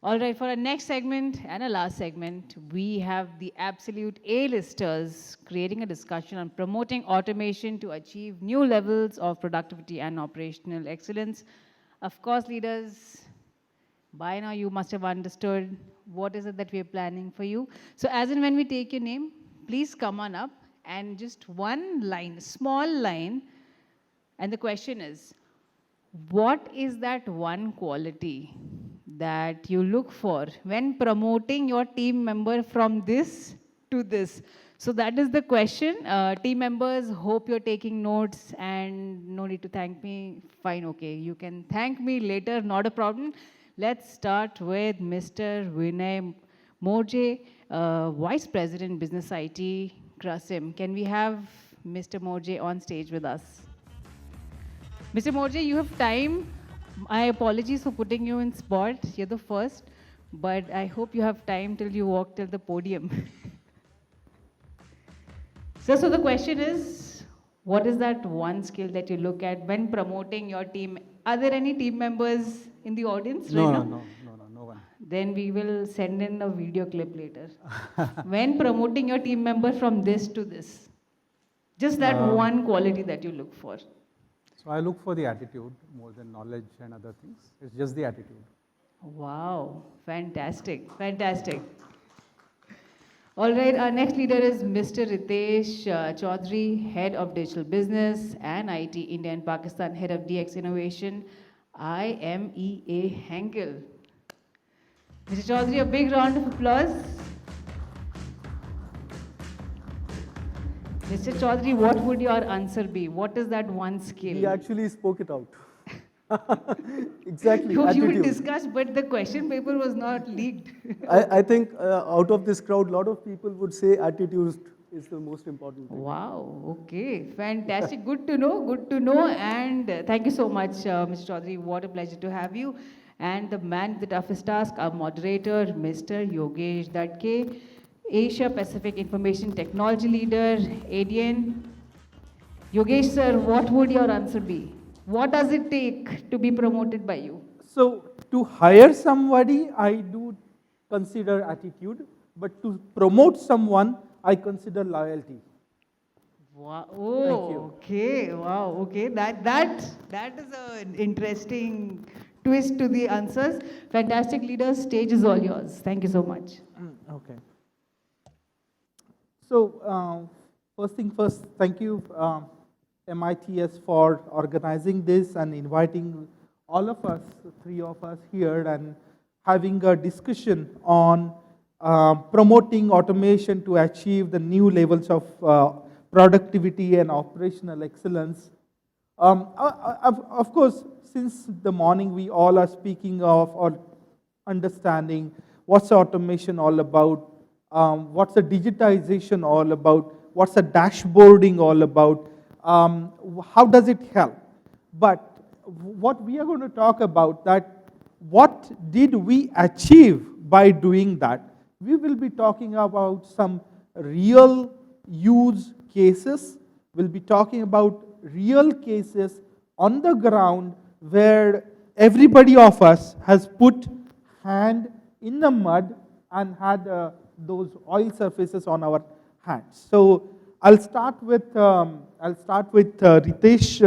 All right, for our next segment and our last segment, we have the absolute A-listers creating a discussion on promoting automation to achieve new levels of productivity and operational excellence. Of course, leaders, by now you must have understood what is it that we are planning for you. So as and when we take your name, please come on up and just one line, small line. And the question is, what is that one quality that you look for when promoting your team member from this to this? So that is the question. Team members, hope you're taking notes, and no need to thank me. Fine, okay. You can thank me later, not a problem. Let's start with Mr. Vinay Morje, Vice President, Business IT, Grasim. Can we have Mr. Morje on stage with us? Mr. Morje, you have time. My apologies for putting you in spot. You're the first, but I hope you have time till you walk till the podium. So the question is, what is that one skill that you look at when promoting your team? Are there any team members in the audience right now? No one. Then we will send in a video clip later. When promoting your team member from this to this, just that one quality that you look for. So I look for the attitude more than knowledge and other things. It's just the attitude. Wow, fantastic, fantastic. All right, our next leader is Mr. Ritesh Chaudhary, Head of Digital Business and IT, India and Pakistan, Head of DX Innovation, 𝐼𝐚𝐬𝐭 Henke. Mr. Chaudhary, a big round of applause. Mr. Chaudhary, what would your answer be? What is that one skill? He actually spoke it out. Exactly, You attitude. discussed, but the question paper was not leaked. I think out of this crowd, a lot of people would say attitude is the most important thing. Wow, okay, fantastic. Good to know, good to know. And thank you so much, Mr. Chaudhary. What a pleasure to have you. And the man with the toughest task, our moderator, Mr. Yogesh Dadke, Asia Pacific Information Technology Leader, Adient. Yogesh sir, what would your answer be? What does it take to be promoted by you? So to hire somebody, I do consider attitude, but to promote someone, I consider loyalty. Wow. Oh, okay. Wow. Okay. That is an interesting twist to the answers. Fantastic leaders. Stage is all yours. Thank you so much. Okay. So first thing first, thank you MITS for organizing this and inviting all of us, three of us here, and having a discussion on promoting automation to achieve the new levels of productivity and operational excellence. Of course, since the morning we all are speaking of or understanding what's automation all about, what's the digitization all about, what's the dashboarding all about, how does it help? But what we are going to talk about that, what did we achieve by doing that? We will be talking about some real use cases. We'll be talking about real cases on the ground where everybody of us has put hand in the mud and had those oil surfaces on our hands. So I'll start with Ritesh,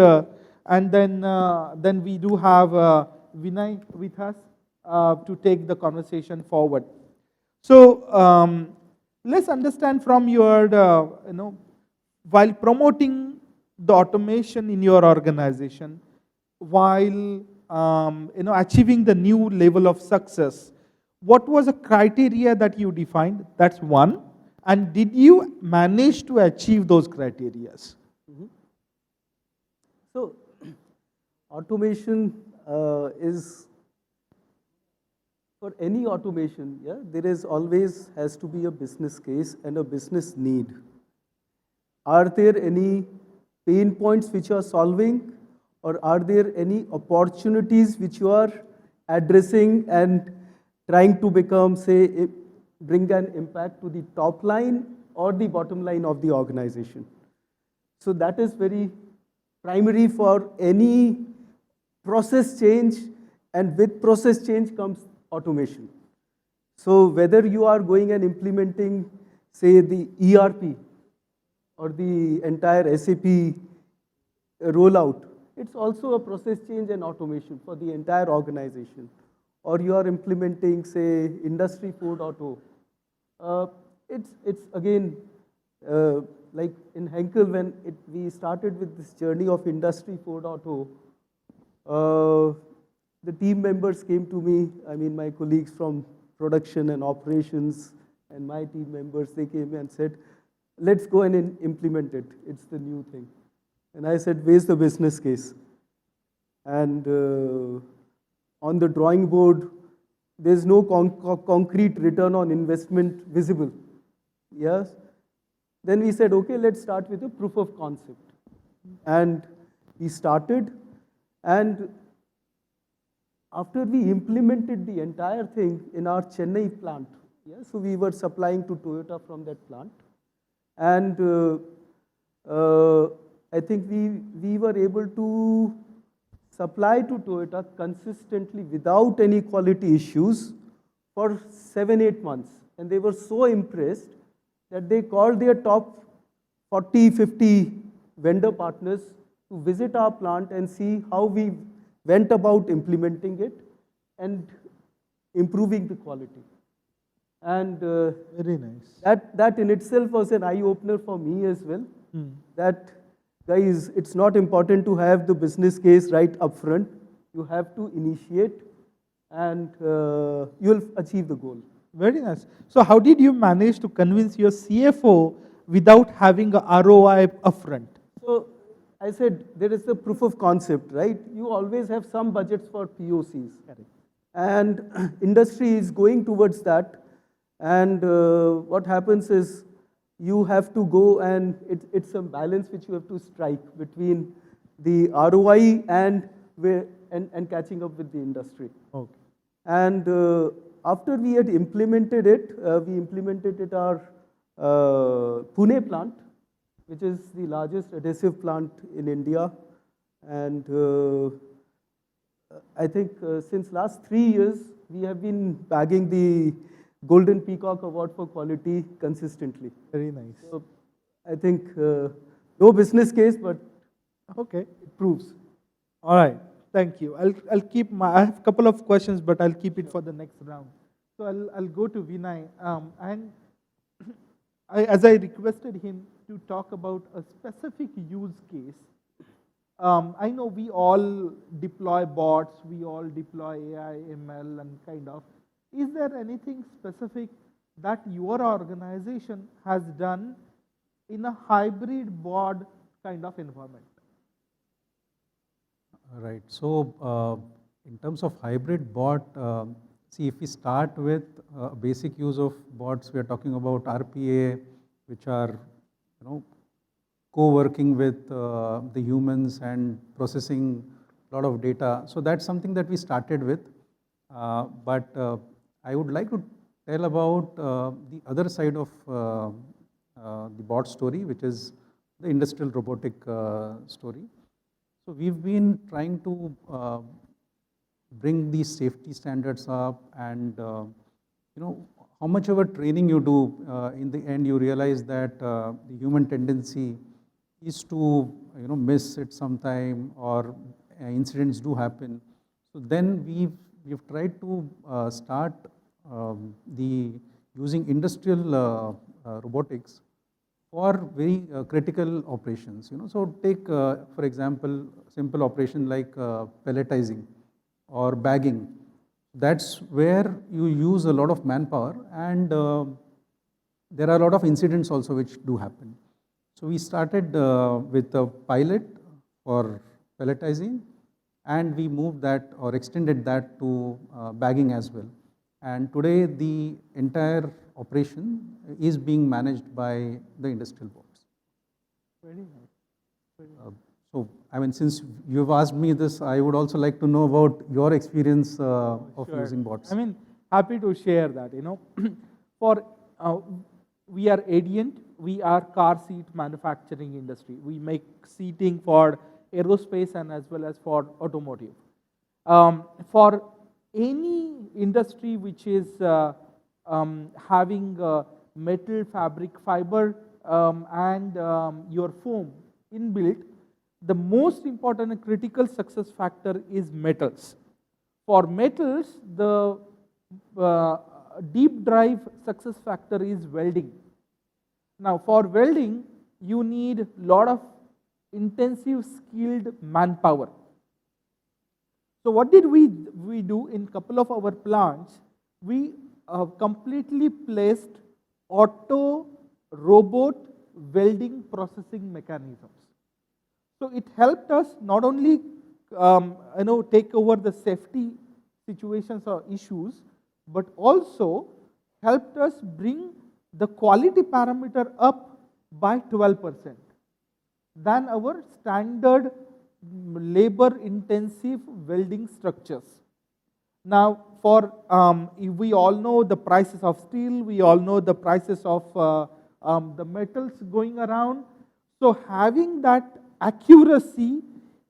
and then we do have Vinay with us to take the conversation forward. So let's understand from your while promoting the automation in your organization, while achieving the new level of success, what was the criteria that you defined? That's one. And did you manage to achieve those criteria? So automation is, for any automation, yeah, there is always has to be a business case and a business need. Are there any pain points which you are solving, or are there any opportunities which you are addressing and trying to become, say, bring an impact to the top line or the bottom line of the organization? So that is very primary for any process change, and with process change comes automation. So whether you are going and implementing, say, the ERP or the entire SAP rollout, it's also a process change and automation for the entire organization. Or you are implementing, say, Industry 4.0. It's again, like in Henkel, when we started with this journey of Industry 4.0, the team members came to me, I mean my colleagues from production and operations and my team members, they came and said, let's go and implement it. It's the new thing. And I said, where's the business case? And on the drawing board, there's no concrete return on investment visible. Yes. Then we said, okay, let's start with a proof of concept. And we started, and after we implemented the entire thing in our Chennai plant, yeah, so we were supplying to Toyota from that plant, and I think we were able to supply to Toyota consistently without any quality issues for 7-8 months. And they were so impressed that they called their top 40, 50 vendor partners to visit our plant and see how we went about implementing it and improving the quality. And very nice. That in itself was an eye-opener for me as well, that guys, it's not important to have the business case right up front. You have to initiate and you'll achieve the goal. Very nice. So how did you manage to convince your CFO without having a ROI upfront? So I said, there is the proof of concept, right? You always have some budgets for POCs. Correct. And industry is going towards that. And what happens is, you have to go and it's a balance which you have to strike between the ROI and catching up with the industry. Okay. And after we had implemented it, we implemented it our Pune plant, which is the largest adhesive plant in India. And I think since last 3 years, we have been bagging the Golden Peacock Award for quality consistently. Very nice. So I think no business case, but okay, it proves. All right, thank you. I'll keep I have a couple of questions, but I'll keep it for the next round. So I'll go to Vinay, and as I requested him to talk about a specific use case. I know we all deploy bots, we all deploy AI, ML, and kind of. Is there anything specific that your organization has done in a hybrid bot kind of environment? Right. So in terms of hybrid bot, see, if we start with basic use of bots, we are talking about RPA, which are co-working with the humans and processing a lot of data. So that's something that we started with. But I would like to tell about the other side of the bot story, which is the industrial robotic story. So we've been trying to bring these safety standards up, and how much ever training you do, in the end you realize that the human tendency is to miss it sometime, or incidents do happen. So then we've tried to start using industrial robotics for very critical operations. So take for example simple operation like pelletizing or bagging. That's where you use a lot of manpower, and there are a lot of incidents also which do happen. So we started with a pilot for pelletizing, and we moved that or extended that to bagging as well. And today the entire operation is being managed by the industrial bots. Very nice. Very nice. So, I mean, since you've asked me this, I would also like to know about your experience of Sure. using bots. I mean, happy to share that, For, we are Adient, we are car seat manufacturing industry. We make seating for aerospace and as well as for automotive. For any industry which is having metal, fabric, fiber, and your foam inbuilt, the most important and critical success factor is metals. For metals, the deep drive success factor is welding. Now, for welding, you need a lot of intensive skilled manpower. So what did we do in couple of our plants? We completely placed auto robot welding processing mechanisms. So it helped us not only take over the safety situations or issues, but also helped us bring the quality parameter up by 12% than our standard labor intensive welding structures. Now, for we all know the prices of steel, we all know the prices of the metals going around. So having that accuracy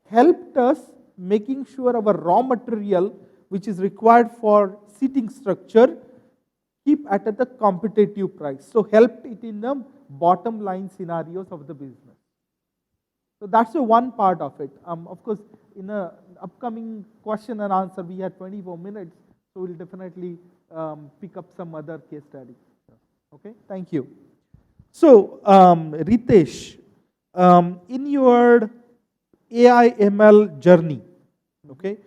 helped us making sure our raw material, which is required for seating structure, keep at the competitive price. So helped it in the bottom line scenarios of the business. So that's the one part of it. Of course, in a upcoming question and answer, we had 24 minutes, so we'll definitely pick up some other case study. Okay, thank you. So, Ritesh, in your AI ML journey, okay,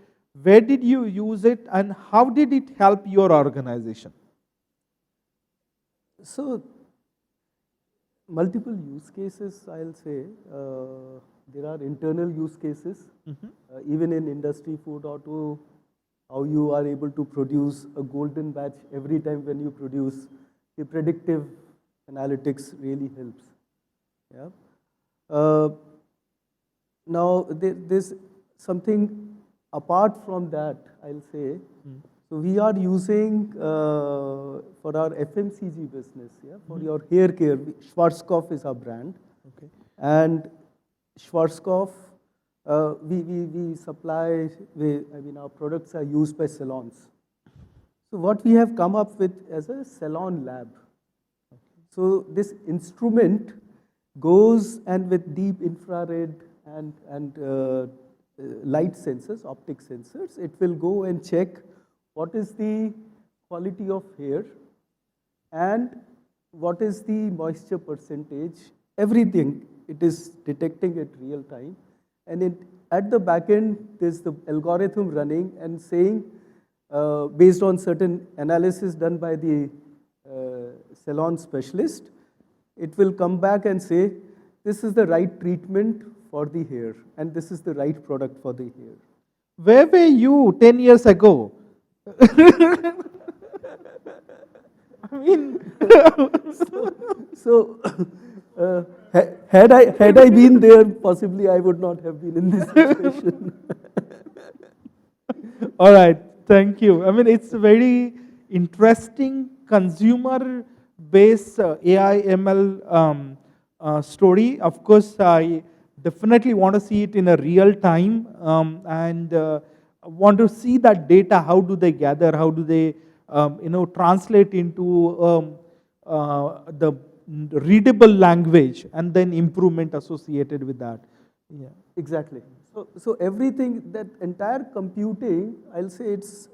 where did you use it and how did it help your organization? So, multiple use cases, I'll say. There are internal use cases, even in industry 4.0, how you are able to produce a golden batch every time when you produce. The predictive analytics really helps. Yeah. Now, there's something apart from that, I'll say. So we are using for our FMCG business, yeah, for your hair care. Schwarzkopf is our brand, okay, and Schwarzkopf we supply. Our products are used by salons. So what we have come up with as a salon lab. So this instrument goes and with deep infrared and light sensors, optic sensors, it will go and check what is the quality of hair and what is the moisture percentage, everything. It is detecting it real time. And at the back end, there's the algorithm running and saying, based on certain analysis done by the salon specialist, it will come back and say, this is the right treatment for the hair and this is the right product for the hair. Where were you 10 years ago? I mean, had I been there, possibly I would not have been in this situation. All right, thank you. I mean, it's a very interesting consumer-based AI ML story. Of course, I definitely want to see it in a real time and want to see that data. How do they gather? How do they, translate into the readable language and then improvement associated with that? Yeah, exactly. So everything, that entire computing, I'll say it's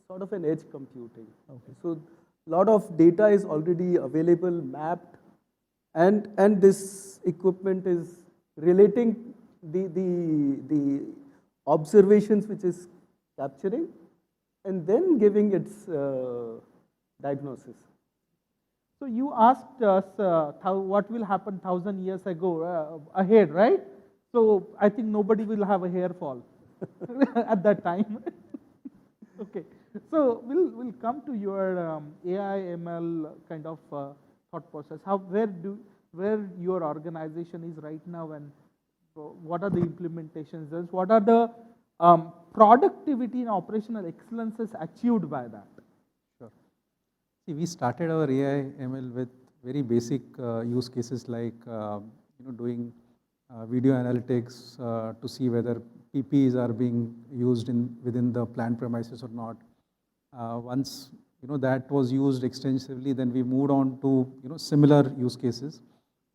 sort of an edge computing. Okay. So a lot of data is already available, mapped, and this equipment is relating the observations which is capturing and then giving its diagnosis. So you asked us what will happen 1,000 years ago ahead, right? So I think nobody will have a hair fall at that time. Okay, so we'll come to your AI ML kind of thought process. Where your organization is right now and what are the implementations? What are the productivity and operational excellences achieved by that? Sure. See, we started our AI ML with very basic use cases like doing video analytics to see whether PPEs are being used within the plant premises or not. Once that was used extensively. Then we moved on to, similar use cases.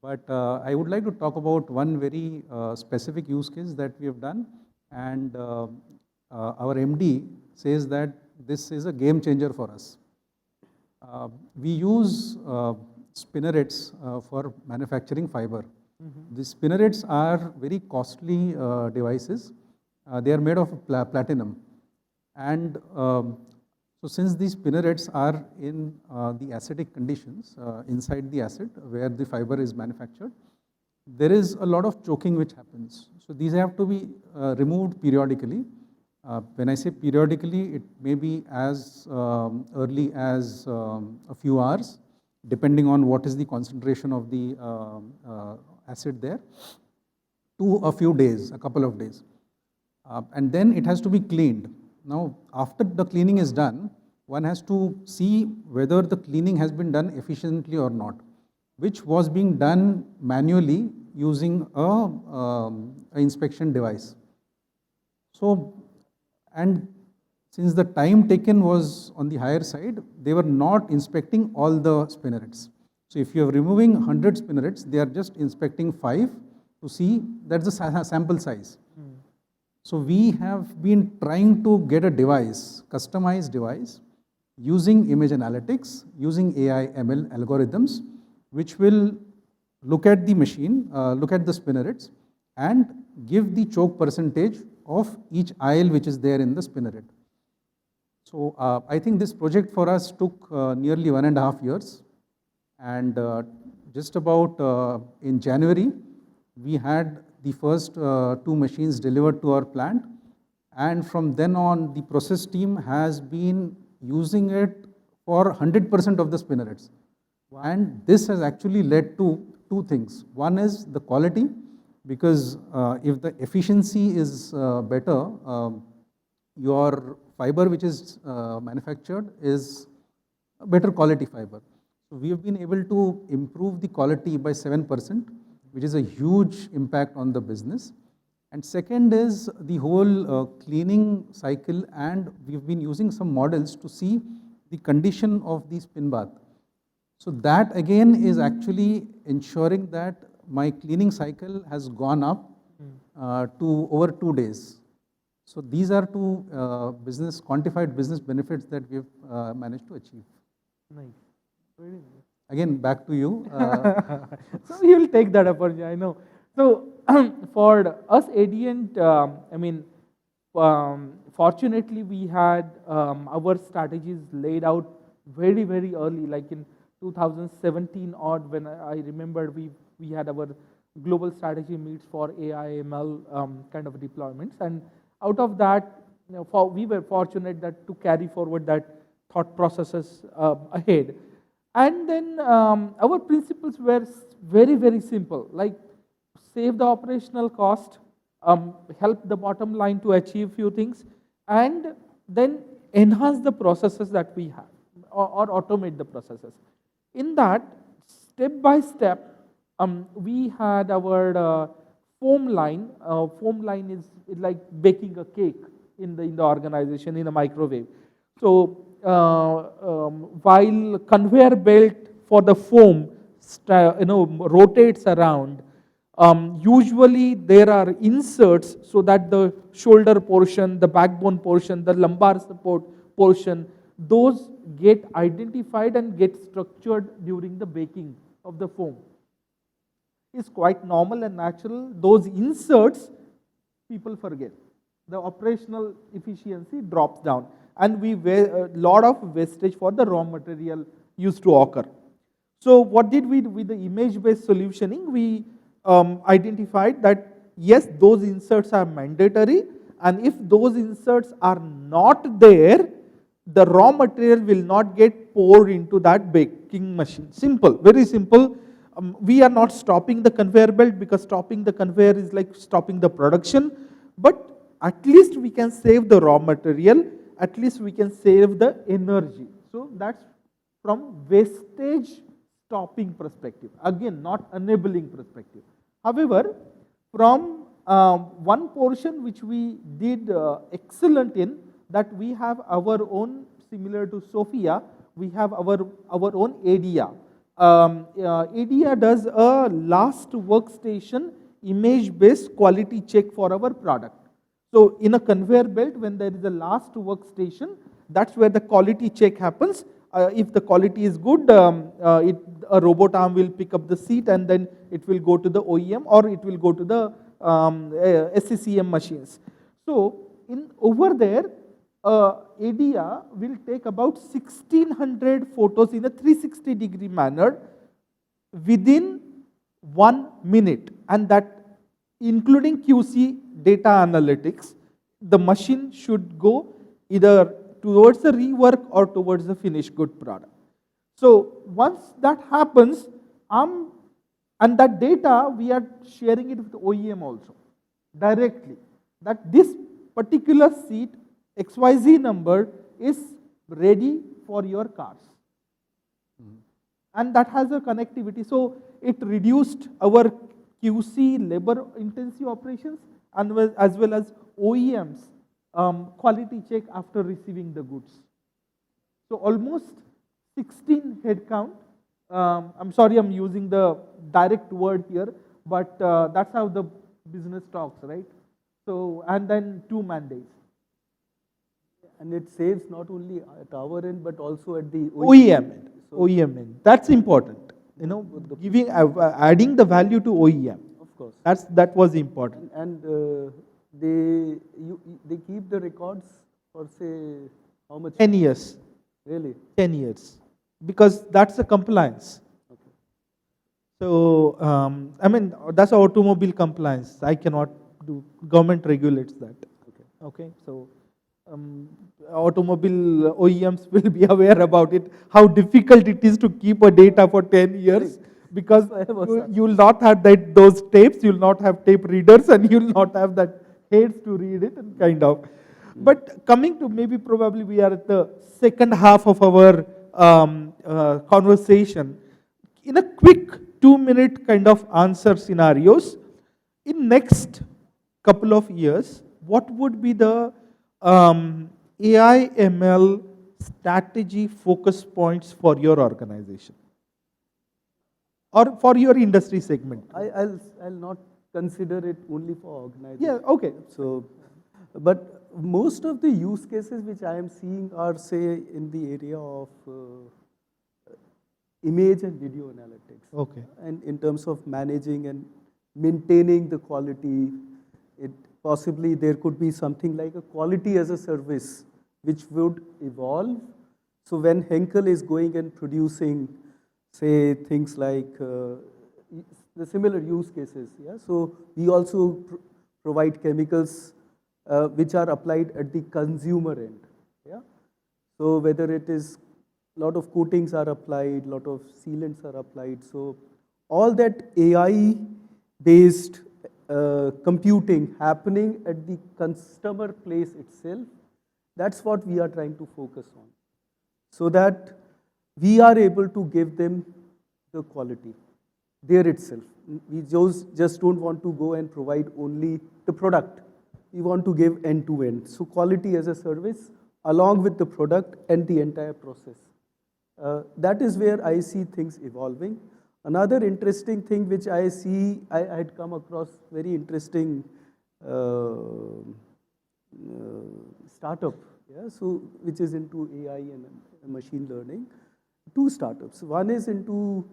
But I would like to talk about one very specific use case that we have done, and our MD says that this is a game changer for us. We use spinnerets for manufacturing fiber. The spinnerets are very costly devices. They are made of platinum. And so since these spinnerets are in the acidic conditions, inside the acid where the fiber is manufactured, there is a lot of choking which happens. So these have to be removed periodically. When I say periodically, it may be as early as a few hours, depending on what is the concentration of the acid there, to a few days, a couple of days. And then it has to be cleaned. Now, after the cleaning is done, one has to see whether the cleaning has been done efficiently or not, which was being done manually using a inspection device. So, and since the time taken was on the higher side, they were not inspecting all the spinnerets. So if you are removing 100 spinnerets, they are just inspecting 5 to see that's the sample size. So we have been trying to get a device, customized device, using image analytics, using AI ML algorithms, which will look at the machine, look at the spinnerets, and give the choke percentage of each aisle which is there in the spinneret. So I think this project for us took nearly 1.5 years, and just about in January, we had the first 2 machines delivered to our plant, and from then on the process team has been using it for 100% of the spinnerets. Wow. And this has actually led to 2 things. One is the quality, because if the efficiency is better, your fiber which is manufactured is a better quality fiber. So we have been able to improve the quality by 7%, which is a huge impact on the business. And second is the whole cleaning cycle, and we've been using some models to see the condition of the spin bath. So that again is actually ensuring that my cleaning cycle has gone up to over 2 days. So these are 2 quantified business benefits that we've managed to achieve. Nice. Very nice. Again, back to you. So you will take that opportunity, I know. So for us, Adient, fortunately we had our strategies laid out very, very early, like in 2017 odd, when I remember we had our global strategy meets for AI, ML kind of deployments. And out of that, we were fortunate that to carry forward that thought processes ahead. And then our principles were very, very simple, like save the operational cost, help the bottom line to achieve few things, and then enhance the processes that we have, or automate the processes. In that, step by step, we had our foam line. Foam line is like baking a cake in the organization in a microwave. So while conveyor belt for the foam rotates around, usually there are inserts so that the shoulder portion, the backbone portion, the lumbar support portion, those get identified and get structured during the baking of the foam. It's quite normal and natural. Those inserts, people forget. The operational efficiency drops down, and we a lot of wastage for the raw material used to occur. So what did we do with the image-based solutioning? We identified that yes, those inserts are mandatory, and if those inserts are not there, the raw material will not get poured into that baking machine. Simple, very simple. We are not stopping the conveyor belt, because stopping the conveyor is like stopping the production, but at least we can save the raw material, at least we can save the energy. So that's from wastage stopping perspective, again not enabling perspective. However, from one portion which we did excellent in, that we have our own, similar to Sophia, we have our own ADIA. ADIA does a last workstation image-based quality check for our product. So in a conveyor belt, when there is a last workstation, that's where the quality check happens. If the quality is good, a robot arm will pick up the seat and then it will go to the OEM or it will go to the SCCM machines. So over there, ADIA will take about 1600 photos in a 360-degree manner within 1 minute, and that including QC data analytics, the machine should go either towards the rework or towards the finished good product. So once that happens, and that data we are sharing it with OEM also directly, that this particular seat XYZ number is ready for your cars. And that has a connectivity. So it reduced our QC labor intensive operations and as well as OEMs quality check after receiving the goods. So almost 16 headcount. I'm sorry I'm using the direct word here, but that's how the business talks, right? So, and then 2 man-days. And it saves not only at our end, but also at the OEM end. So OEM end. That's important. You know, giving, adding the value to OEM. Of course. That was important. And they keep the records for, say, how much? 10 years. Really? 10 years. Because that's a compliance. Okay. So, I mean, that's automobile compliance. I cannot do, government regulates that. Okay. So, automobile OEMs will be aware about it, how difficult it is to keep a data for 10 years, because you will not have those tapes, you will not have tape readers, and you will not have that heads to read it, and kind of. But coming to maybe probably we are at the second half of our conversation. In a quick 2-minute kind of answer scenarios, in next couple of years, what would be the AI ML strategy focus points for your organization or for your industry segment? I'll not consider it only for organization. Yeah, okay. So, but most of the use cases which I am seeing are, say, in the area of image and video analytics. Okay. And in terms of managing and maintaining the quality, possibly there could be something like a quality as a service which would evolve. So when Henkel is going and producing, say, things like the similar use cases, yeah. So we also provide chemicals which are applied at the consumer end, yeah. So whether it is a lot of coatings are applied, lot of sealants are applied. So all that AI based computing happening at the customer place itself, that's what we are trying to focus on, so that we are able to give them the quality there itself. We just don't want to go and provide only the product. We want to give end to end. So quality as a service along with the product and the entire process. That is where I see things evolving. Another interesting thing which I see, I had come across very interesting startup, yeah, so which is into AI and machine learning. 2 startups. One is into,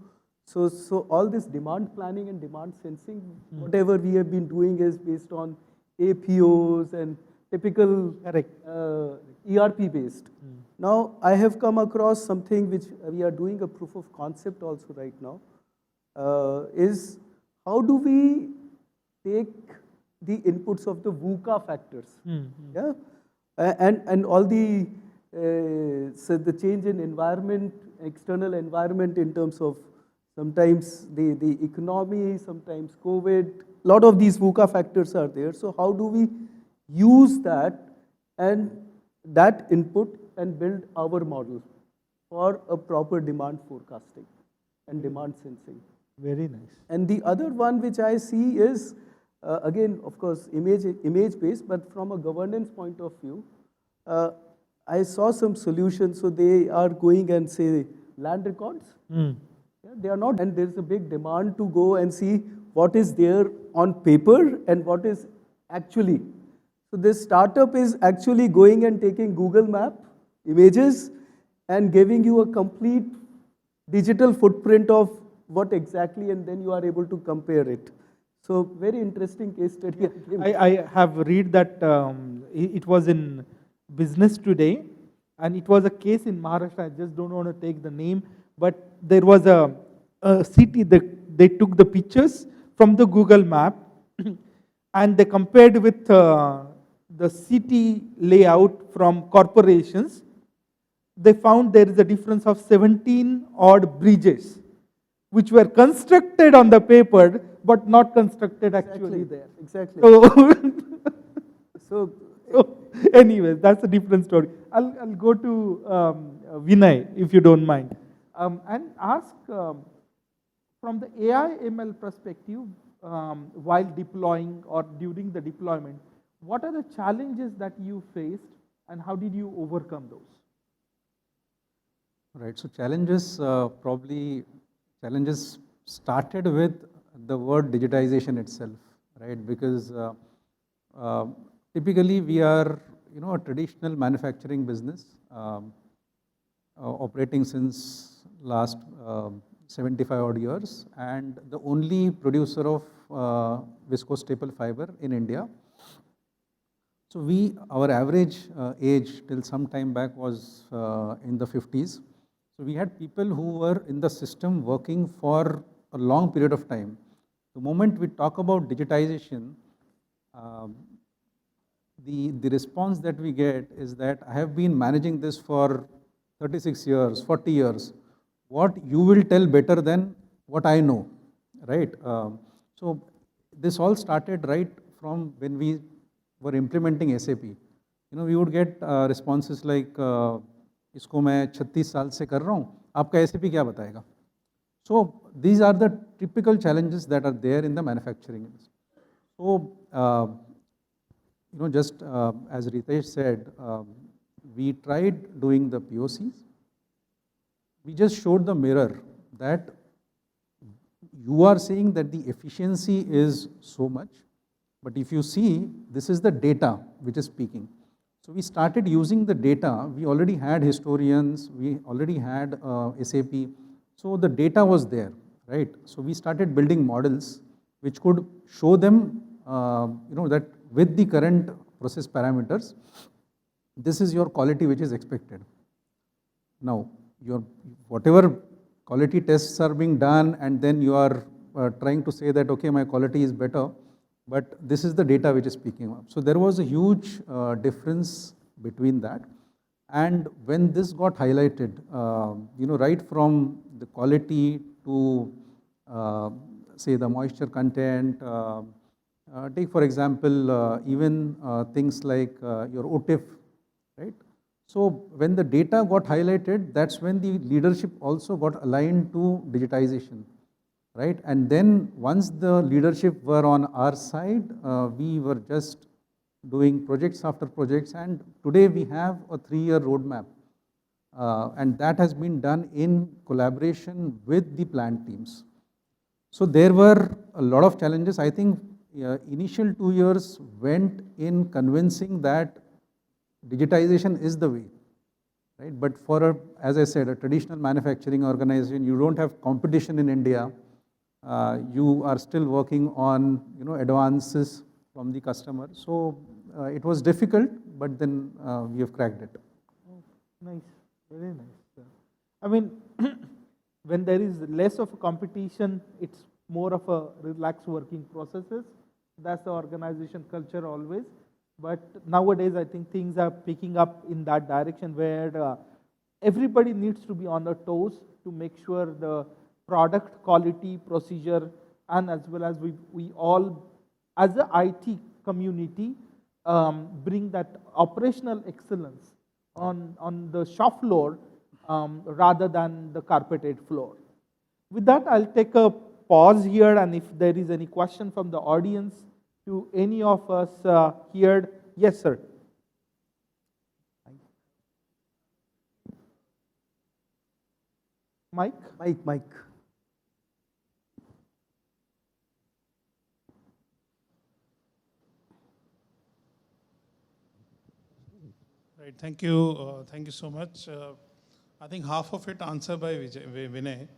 so all this demand planning and demand sensing, whatever we have been doing is based on APOs and typical ERP based. Now I have come across something which we are doing a proof of concept also right now. Is how do we take the inputs of the VUCA factors, yeah, and all the so the change in environment, external environment in terms of sometimes the economy, sometimes COVID, a lot of these VUCA factors are there. So how do we use that and that input and build our model for a proper demand forecasting and demand sensing? Very nice. And the other one which I see is, again, of course, image based, but from a governance point of view, I saw some solutions, so they are going and say land records. Mm. Yeah, they are not, and there's a big demand to go and see what is there on paper and what is actually. So this startup is actually going and taking Google Map images and giving you a complete digital footprint of what exactly, and then you are able to compare it. So very interesting case study. I have read that it was in Business Today, and it was a case in Maharashtra. I just don't want to take the name, but there was a city that they took the pictures from the Google Map, and they compared with the city layout from corporations. They found there is a difference of 17 odd bridges, which were constructed on the paper, but not constructed actually there. Exactly. So, So, anyways, that's a different story. I'll go to Vinay, if you don't mind, and ask from the AI ML perspective, while deploying or during the deployment, what are the challenges that you faced and how did you overcome those? Right. So challenges, challenges started with the word digitization itself, right? Because typically we are, a traditional manufacturing business operating since last 75 odd years, and the only producer of viscose staple fiber in India. So our average age till some time back was in the 50s. So we had people who were in the system working for a long period of time. The moment we talk about digitization, the response that we get is that I have been managing this for 36 years, 40 years. What you will tell better than what I know, right? So this all started right from when we were implementing SAP. We would get responses like, इसको मैं 36 साल से कर रहा हूँ, आपका SAP क्या बताएगा? So these are the typical challenges that are there in the manufacturing industry. So, just as Ritesh said, we tried doing the POCs. We just showed the mirror that you are saying that the efficiency is so much, but if you see, this is the data which is speaking. So we started using the data. We already had historians, we already had SAP. So the data was there, right? So we started building models which could show them, that with the current process parameters, this is your quality which is expected. Now, your whatever quality tests are being done, and then you are trying to say that, okay, my quality is better, but this is the data which is speaking up. So there was a huge difference between that. And when this got highlighted, right from the quality to, say, the moisture content, take for example, even things like your OTIF, right? So when the data got highlighted, that's when the leadership also got aligned to digitization, right? And then once the leadership were on our side, we were just doing projects after projects, and today we have a 3-year roadmap, and that has been done in collaboration with the plant teams. So there were a lot of challenges. I think initial 2 years went in convincing that digitization is the way, right? But for as I said, a traditional manufacturing organization, you don't have competition in India. You are still working on, advances from the customer. So it was difficult, but then we have cracked it. Oh, nice, very nice. I mean, when there is less of a competition, it's more of a relaxed working processes. That's the organization culture always. But nowadays, I think things are picking up in that direction where everybody needs to be on their toes to make sure the product quality, procedure, and as well as we all, as the IT community, bring that operational excellence on the shop floor rather than the carpeted floor. With that, I'll take a pause here, and if there is any question from the audience to any of us here. Yes, sir. Mike? Mike. Right, thank you. Thank you so much. I think half of it answered by Vinay.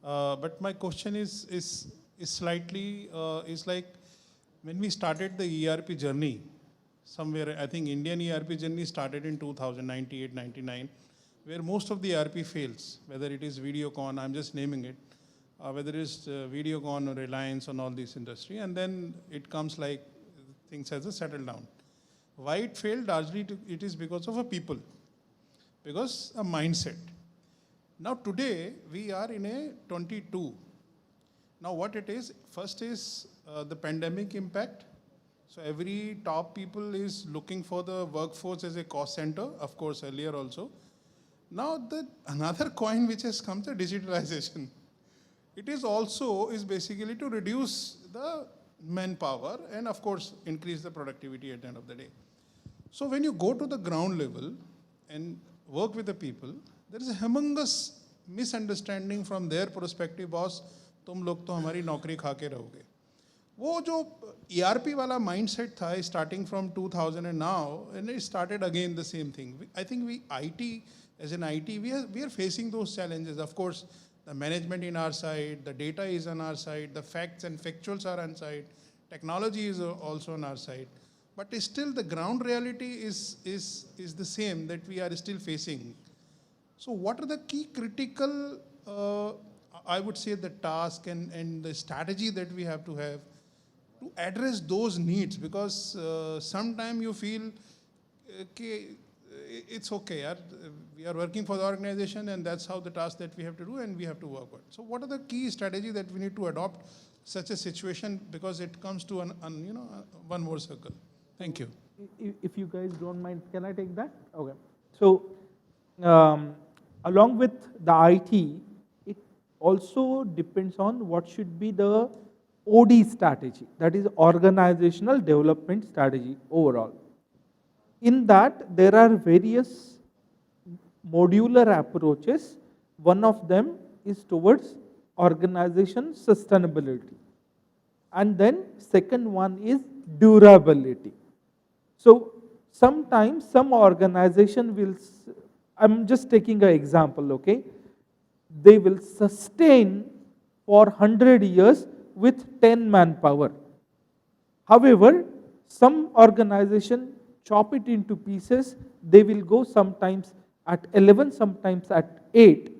But my question is slightly, is like, when we started the ERP journey, somewhere, I think Indian ERP journey started in 2098, 99, where most of the ERP fails, whether it is Videocon, I'm just naming it, whether it's Videocon or Reliance on all this industry, and then it comes like things has a settle down. Why it failed? Largely it is because of a people, because a mindset. Now today we are in a 22. Now what it is, first is the pandemic impact. So every top people is looking for the workforce as a cost center, of course earlier also. Now another coin which has come, the digitalization. It is also basically to reduce the manpower and of course increase the productivity at the end of the day. So when you go to the ground level and work with the people, there is a humongous misunderstanding from their perspective, boss, तुम लोग तो हमारी नौकरी खा के रहोगे. वो जो ERP वाला mindset था starting from 2000 and now, and it started again the same thing. I think IT, as an IT, we are facing those challenges. Of course, the management in our side, the data is on our side, the facts and factuals are on side, technology is also on our side. But still the ground reality is the same that we are still facing. So what are the key critical, I would say, the task and the strategy that we have to address those needs? Because sometimes you feel, it's okay, we are working for the organization and that's how the task that we have to do and we have to work on. So what are the key strategies that we need to adopt such a situation, because it comes to one more circle? Thank you. If you guys don't mind, can I take that? Okay. So along with the IT, it also depends on what should be the OD strategy, that is organizational development strategy overall. In that, there are various modular approaches. One of them is towards organization sustainability. And then second one is durability. So sometimes some organization will, I'm just taking an example, okay? They will sustain for 100 years with 10 manpower. However, some organization chop it into pieces, they will go sometimes at 11, sometimes at 8,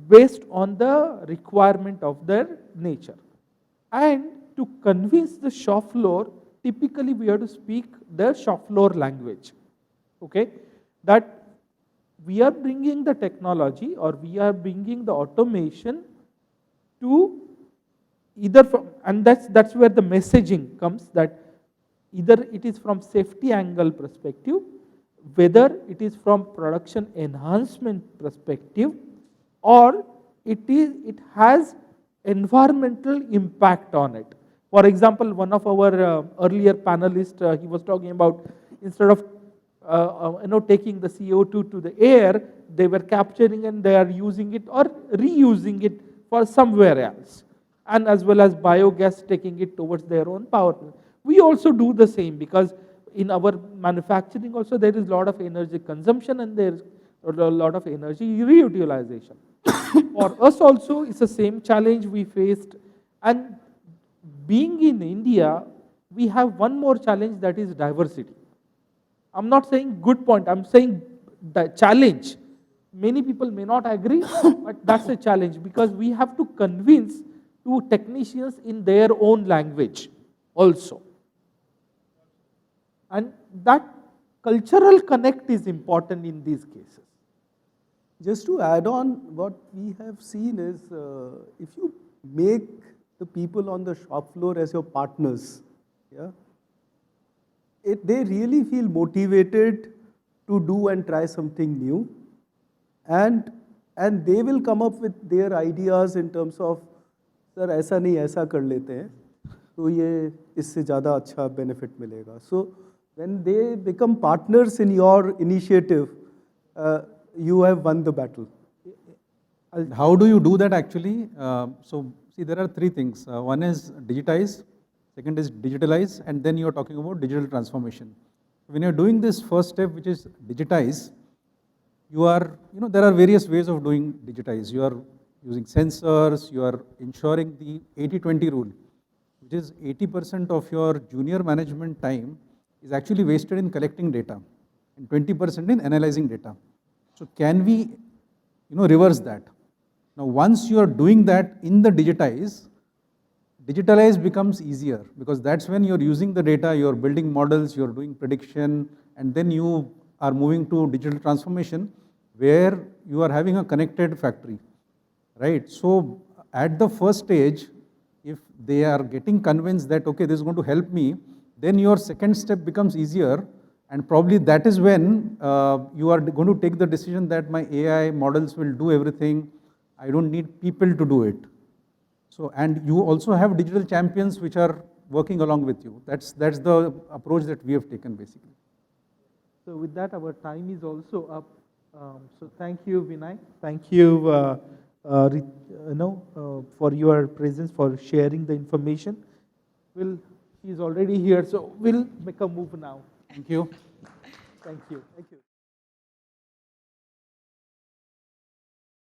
based on the requirement of their nature. And to convince the shop floor, typically we have to speak the shop floor language, okay? That we are bringing the technology or we are bringing the automation to either from, and that's where the messaging comes, that either it is from safety angle perspective, whether it is from production enhancement perspective, or it has environmental impact on it. For example, one of our earlier panelists, he was talking about, instead of taking the CO2 to the air, they were capturing and they are using it or reusing it for somewhere else. And as well as biogas, taking it towards their own power plant. We also do the same, because in our manufacturing also there is a lot of energy consumption and there is a lot of energy reutilization. For us also, it's the same challenge we faced. And being in India, we have one more challenge, that is diversity. I'm not saying good point, I'm saying the challenge. Many people may not agree, but that's a challenge, because we have to convince to technicians in their own language also. And that cultural connect is important in these cases. Just to add on, what we have seen is, if you make the people on the shop floor as your partners, yeah, they really feel motivated to do and try something new, and they will come up with their ideas in terms of, sir, ऐसा नहीं ऐसा कर लेते हैं, तो ये इससे ज़्यादा अच्छा benefit मिलेगा. So when they become partners in your initiative, you have won the battle. How do you do that actually? So see, there are three things. One is digitize, second is digitalize, and then you're talking about digital transformation. When you're doing this first step, which is digitize, there are various ways of doing digitize. You are using sensors, you are ensuring the 80-20 rule, which is 80% of your junior management time is actually wasted in collecting data and 20% in analyzing data. So can we reverse that? Now once you are doing that in the digitize becomes easier, because that's when you're using the data, you're building models, you're doing prediction, and then you are moving to digital transformation where you are having a connected factory, right? So at the first stage, if they are getting convinced that, okay, this is going to help me, then your second step becomes easier, and probably that is when you are going to take the decision that my AI models will do everything, I don't need people to do it. So, and you also have digital champions which are working along with you. That's the approach that we have taken basically. So with that, our time is also up. So thank you, Vinay. Thank you, for your presence, for sharing the information. He's already here, so we'll make a move now. Thank you. Thank you. Thank you.